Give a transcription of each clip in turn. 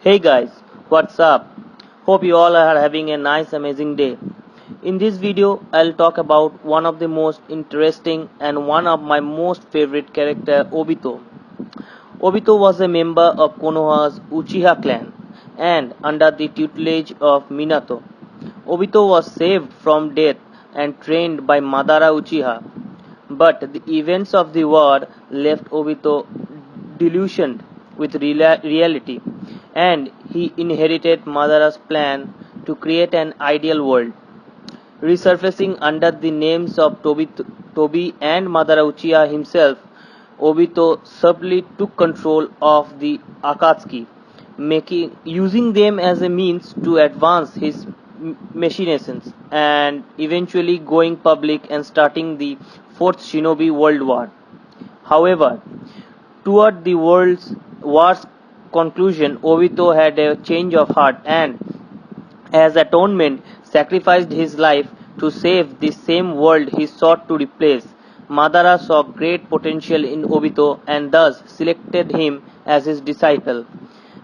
Hey guys, what's up? Hope you all are having a nice amazing day. In this video, I'll talk about one of the most interesting and one of my most favorite character, Obito. Obito was a member of Konoha's Uchiha clan and under the tutelage of Minato. Obito was saved from death and trained by Madara Uchiha, but the events of the war left Obito delusioned with reality, and he inherited Madara's plan to create an ideal world. Resurfacing under the names of Tobi and Madara Uchiha himself, Obito subtly took control of the Akatsuki, using them as a means to advance his machinations, and eventually going public and starting the Fourth Shinobi World War. However, toward the world's war's conclusion, Obito had a change of heart and, as atonement, sacrificed his life to save the same world he sought to replace. Madara saw great potential in Obito and thus selected him as his disciple.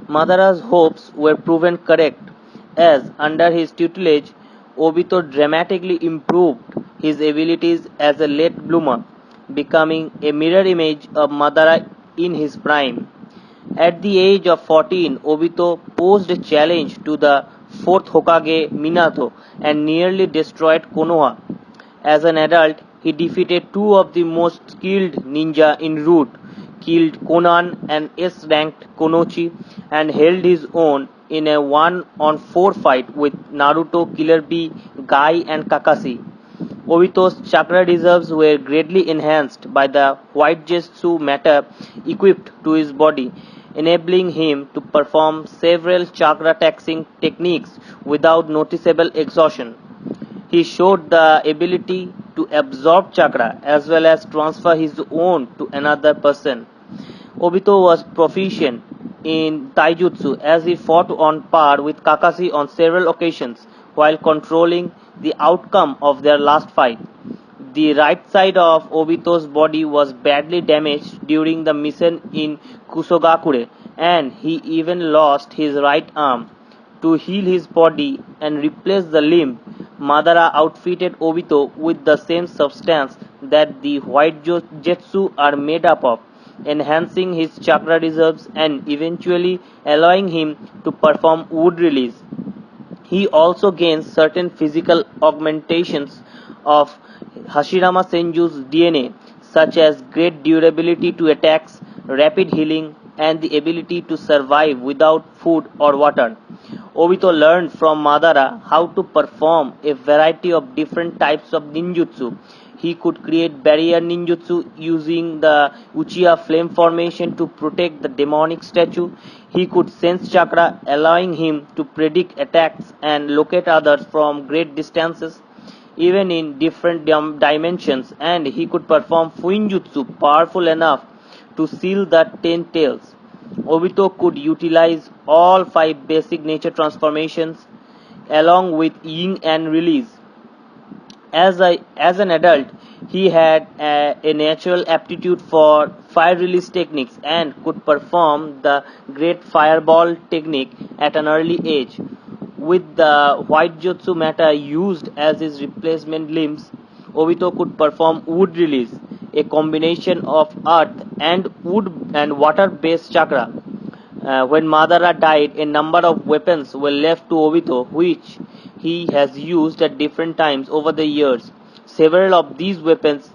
Madara's hopes were proven correct, as under his tutelage, Obito dramatically improved his abilities as a late bloomer, becoming a mirror image of Madara in his prime. At the age of 14, Obito posed a challenge to the fourth Hokage Minato and nearly destroyed Konoha. As an adult, he defeated two of the most skilled ninja en route, killed Konan and S-ranked Konochi, and held his own in a 1-on-4 fight with Naruto, Killer Bee, Guy, and Kakashi. Obito's chakra reserves were greatly enhanced by the white jutsu matter equipped to his body, enabling him to perform several chakra taxing techniques without noticeable exhaustion. He showed the ability to absorb chakra as well as transfer his own to another person. Obito was proficient in taijutsu as he fought on par with Kakashi on several occasions while controlling the outcome of their last fight. The right side of Obito's body was badly damaged during the mission in Kusogakure, and he even lost his right arm. To heal his body and replace the limb, Madara outfitted Obito with the same substance that the white jutsu are made up of, enhancing his chakra reserves and eventually allowing him to perform wood release. He also gains certain physical augmentations of Hashirama Senju's DNA, such as great durability to attacks, rapid healing, and the ability to survive without food or water. Obito learned from Madara how to perform a variety of different types of ninjutsu. He could create barrier ninjutsu using the Uchiha flame formation to protect the demonic statue. He could sense chakra, allowing him to predict attacks and locate others from great distances, even in different dimensions, and he could perform fuinjutsu powerful enough to seal the 10 tails. Obito could utilize all 5 basic nature transformations along with yin and release. As an adult, he had a natural aptitude for fire release techniques and could perform the great fireball technique at an early age. With the white jutsu matter used as his replacement limbs, Obito could perform wood release, a combination of earth and wood and water based chakra. When Madara died, a number of weapons were left to Obito, which he has used at different times over the years. Several of these weapons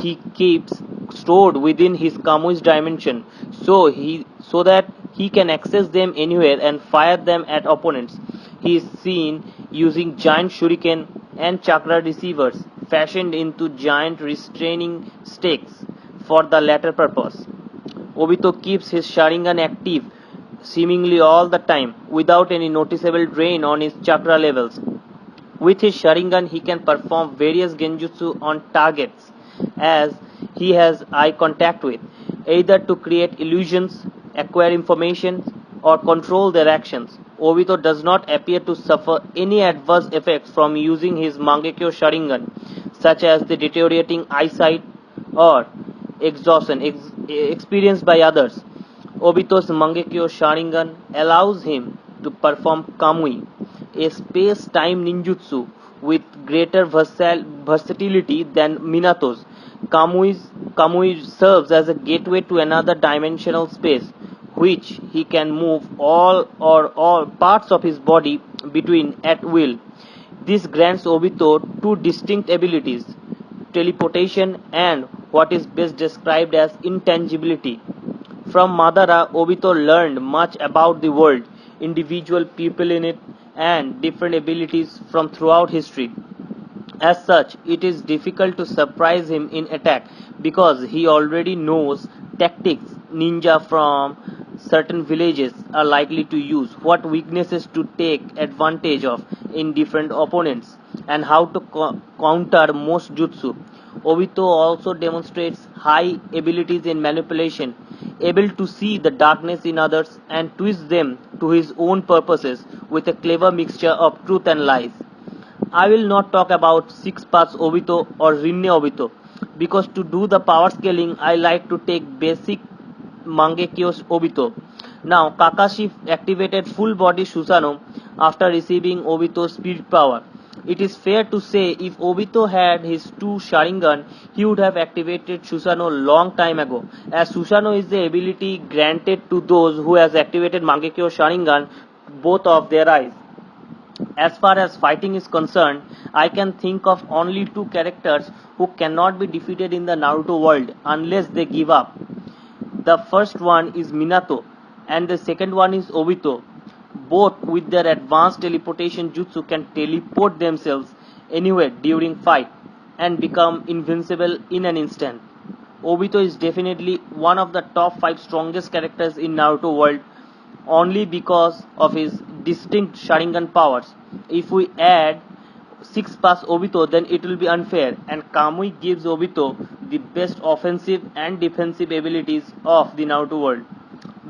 he keeps stored within his Kamui's dimension, so that he can access them anywhere and fire them at opponents. He is seen using giant shuriken and chakra receivers fashioned into giant restraining stakes for the latter purpose. Obito keeps his Sharingan active seemingly all the time without any noticeable drain on his chakra levels. With his Sharingan, he can perform various genjutsu on targets as he has eye contact with, either to create illusions, acquire information, or control their actions. Obito does not appear to suffer any adverse effects from using his Mangekyo Sharingan, such as the deteriorating eyesight or exhaustion experienced by others. Obito's Mangekyo Sharingan allows him to perform Kamui, a space-time ninjutsu with greater versatility than Minato's. Kamui serves as a gateway to another dimensional space, which he can move all parts of his body between at will. This grants Obito two distinct abilities, teleportation and what is best described as intangibility. From Madara, Obito learned much about the world, individual people in it, and different abilities from throughout history. As such, it is difficult to surprise him in attack because he already knows tactics ninja from certain villages are likely to use, what weaknesses to take advantage of in different opponents, and how to counter most jutsu. Obito also demonstrates high abilities in manipulation, able to see the darkness in others and twist them to his own purposes with a clever mixture of truth and lies. I will not talk about 6 paths Obito or Rinne Obito because to do the power scaling I like to take basic Mangekyou Obito. Now Kakashi activated full body Susanoo after receiving Obito's spirit power. It is fair to say if Obito had his two Sharingan, he would have activated Susanoo long time ago, as Susanoo is the ability granted to those who has activated Mangekyou Sharingan both of their eyes. As far as fighting is concerned, I can think of only two characters who cannot be defeated in the Naruto world unless they give up. The first one is Minato and the second one is Obito. Both with their advanced teleportation jutsu can teleport themselves anywhere during fight and become invincible in an instant. Obito is definitely one of the top 5 strongest characters in Naruto world only because of his distinct Sharingan powers. If we add 6 past Obito, then it will be unfair, and Kamui gives Obito the best offensive and defensive abilities of the Naruto world.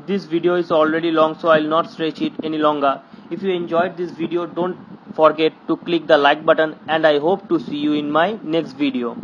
This video is already long, so I will not stretch it any longer. If you enjoyed this video, don't forget to click the like button, and I hope to see you in my next video.